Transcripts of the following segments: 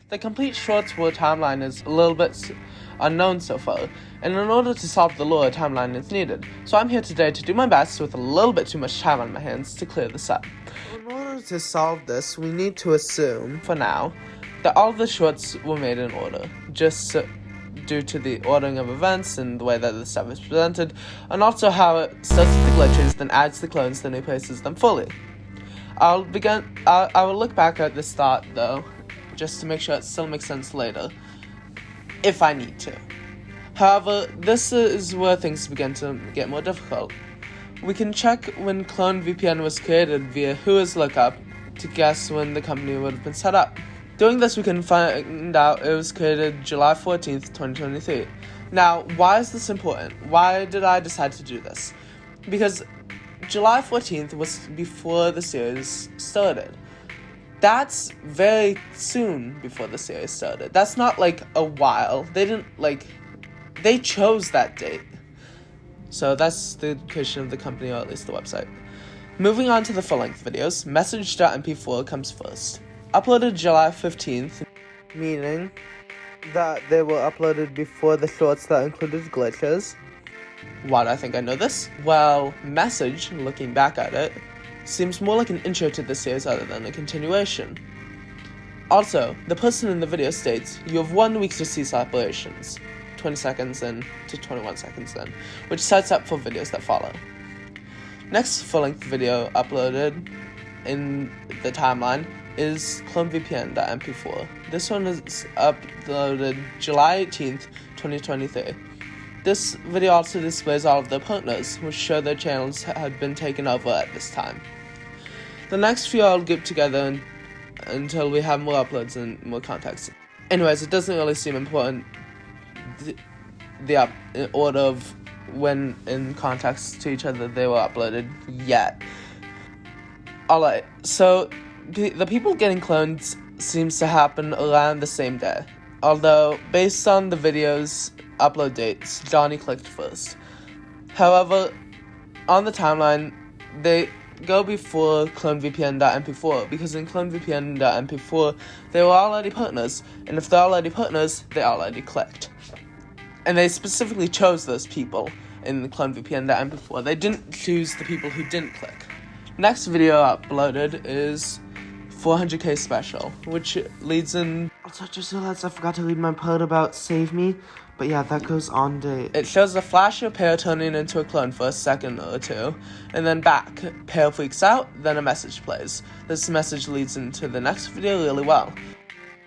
The complete shortswar timeline is a little bit unknown so far, and in order to solve the lore, a timeline is needed. So I'm here today to do my best with a little bit too much time on my hands to clear this up. In order to solve this, we need to assume, for now, that all the shorts were made in order, just due to the ordering of events and the way that the stuff is presented, and also how it starts with the glitches, then adds the clones, then replaces them fully. I will look back at this thought, though, just to make sure it still makes sense later, if I need to. However, this is where things begin to get more difficult. We can check when Clone VPN was created via Whois lookup to guess when the company would have been set up. Doing this, we can find out it was created July 14th, 2023. Now, why is this important? Why did I decide to do this? Because July 14th was before the series started. That's very soon before the series started. That's not like a while. They chose that date. So that's the creation of the company, or at least the website. Moving on to the full-length videos, message.mp4 comes first. Uploaded July 15th, meaning that they were uploaded before the shorts that included glitches. Why do I think I know this? Well, message, looking back at it, seems more like an intro to the series rather than a continuation. Also, the person in the video states, you have 1 week to cease operations, 20 seconds in to 21 seconds in, which sets up for videos that follow. Next full-length video uploaded in the timeline is clonevpn.mp4. This one is uploaded July 18th, 2023. This video also displays all of their partners, which show their channels had been taken over at this time. The next few I'll group together until we have more uploads and more context. Anyways, it doesn't really seem important the order of when in context to each other they were uploaded yet. Alright, so the people getting cloned seems to happen around the same day. Although, based on the video's upload dates, Jonny clicked first. However, on the timeline, they go before clonevpn.mp4, because in clonevpn.mp4, they were already partners, and if they're already partners, they already clicked. And they specifically chose those people in the clonevpn.mp4. They didn't choose the people who didn't click. Next video uploaded is 400k special, which leads in... Also, just realized I forgot to read my part about Save Me, but yeah, that goes on date. It shows a flash of Pear turning into a clone for a second or two, and then back. Pear freaks out, then a message plays. This message leads into the next video really well.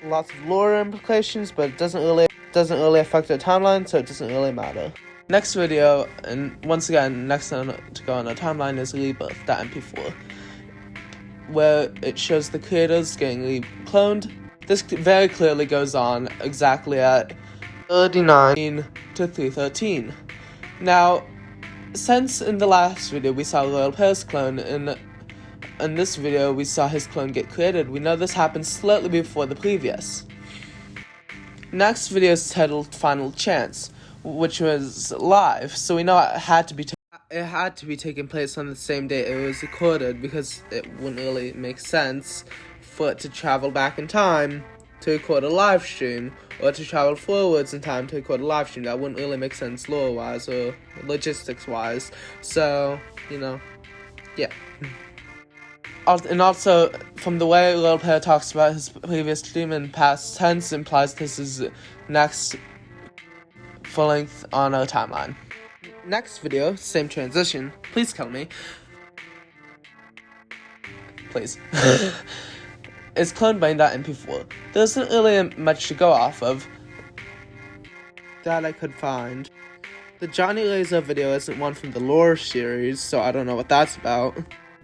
Lots of lore implications, but it doesn't really affect the timeline, so it doesn't really matter. Next video, and once again, next to go on our timeline is rebirth.mp4, where it shows the creators getting cloned. This very clearly goes on exactly at 39 to 313. Now, since in the last video we saw Royal Pear's clone, in this video we saw his clone get created, we know this happened slightly before the previous. Next video is titled Final Chance, which was live, so we know it had to be taking place on the same day it was recorded, because it wouldn't really make sense for it to travel back in time to record a live stream, or to travel forwards in time to record a live stream. That wouldn't really make sense lore-wise or logistics-wise, so, yeah. And also, from the way Royal Pear talks about his previous stream in past tense, implies this is next full-length on our timeline. Next video, same transition, please kill me. Please. Is clonebane.mp4. There isn't really much to go off of that I could find. The Johnny Laser video isn't one from the lore series, so I don't know what that's about.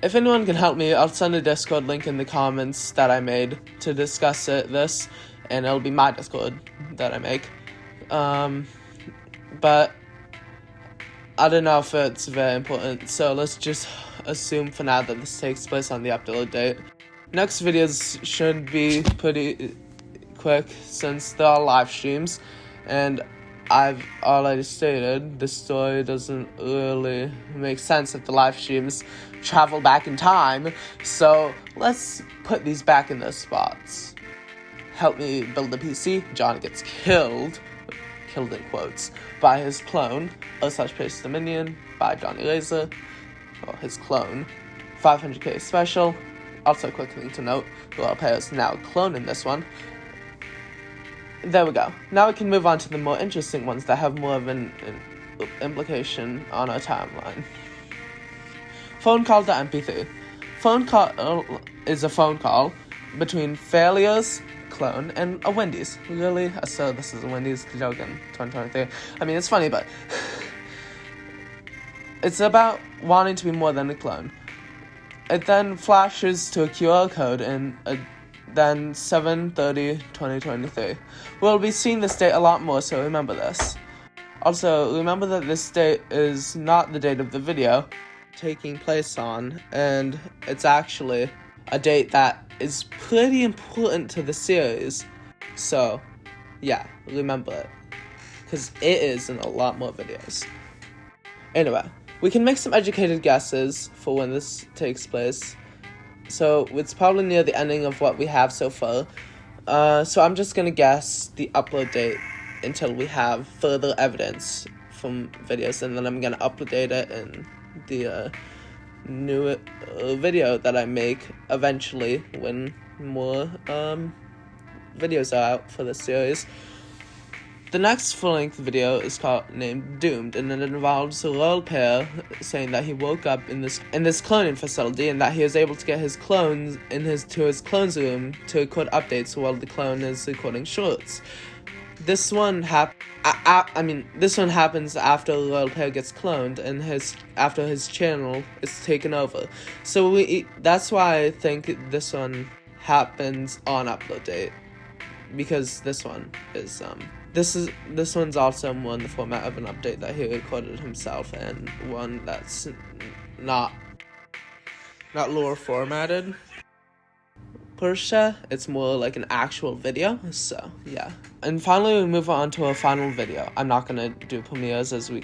If anyone can help me, I'll send a Discord link in the comments that I made to discuss this, and it'll be my Discord that I make. But I don't know if it's very important, so let's just assume for now that this takes place on the upload date. Next videos should be pretty quick since they're all live streams, and I've already stated the story doesn't really make sense if the live streams travel back in time, so let's put these back in their spots. help me build a PC. Jonny gets killed in quotes, by his clone, /Pace Dominion, by Johnny Laser, or his clone. 500k special. Also, quick thing to note, the loyal player is now cloning this one. There we go. Now we can move on to the more interesting ones that have more of an implication on our timeline. Phone call to MP3. Phone call is a phone call between Phaleur's clone and a Wendy's. Really? So this is a Wendy's joke in 2023. I mean, it's funny, but it's about wanting to be more than a clone. It then flashes to a QR code in then 7/30/2023. We'll be seeing this date a lot more, so remember this. Also, remember that this date is not the date of the video taking place on, and it's actually a date that is pretty important to the series. So, yeah, remember it, because it is in a lot more videos. Anyway, we can make some educated guesses for when this takes place. So, it's probably near the ending of what we have so far. So I'm just gonna guess the upload date until we have further evidence from videos, and then I'm gonna update it in the new video that I make eventually when more videos are out for this series. The next full-length video is named Doomed, and it involves a loyal pair saying that he woke up in this cloning facility and that he was able to get his clones to his clone's room to record updates while the clone is recording shorts. This one happens after a loyal pair gets cloned and after his channel is taken over. So that's why I think this one happens on upload date, because this one is this one's also more in the format of an update that he recorded himself, and one that's not lore formatted per se. It's more like an actual video, so yeah. And finally, we move on to a final video. I'm not gonna do premieres as we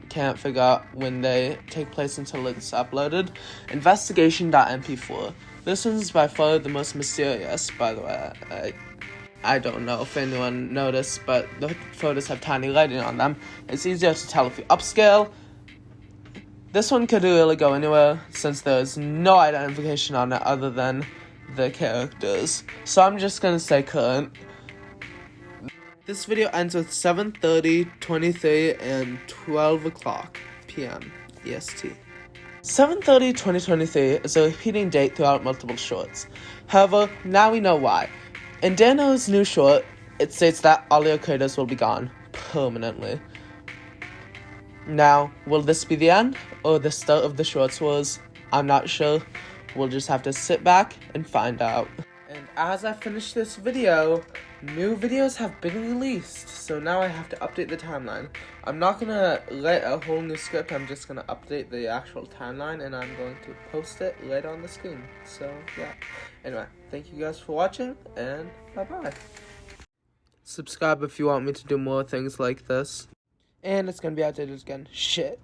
can't figure out when they take place until it's uploaded. Investigation.mp4. This one's by far the most mysterious, by the way. I don't know if anyone noticed, but the photos have tiny lighting on them. It's easier to tell if you upscale. This one could really go anywhere, since there's no identification on it other than the characters. So I'm just gonna say current. This video ends with 7:30:23 and 12 o'clock p.m. EST. 7:30:2023 is a repeating date throughout multiple shorts. However, now we know why. In Danno's new short, it states that all your creators will be gone permanently. Now, will this be the end or the start of the shortswars? I'm not sure. We'll just have to sit back and find out. And as I finish this video, new videos have been released, so now I have to update the timeline. I'm not gonna write a whole new script, I'm just gonna update the actual timeline, and I'm going to post it right on the screen. So, yeah. Anyway, thank you guys for watching, and bye-bye. Subscribe if you want me to do more things like this. And it's gonna be outdated again. Shit.